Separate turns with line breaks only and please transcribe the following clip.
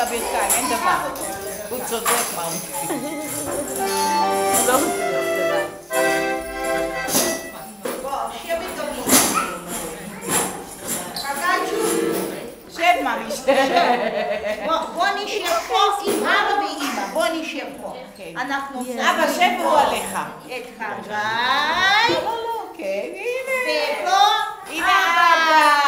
הברכיים, אין דבר. הוא צודק, מה הוא מבין.
לא מבין.
שב, מאמי,
בוא נשב פה עם אבא ואמא, בוא נשב פה. אנחנו
אבא, שב הוא עליך.
את חגי,
כן, הנה.
ופה
הנה אבא.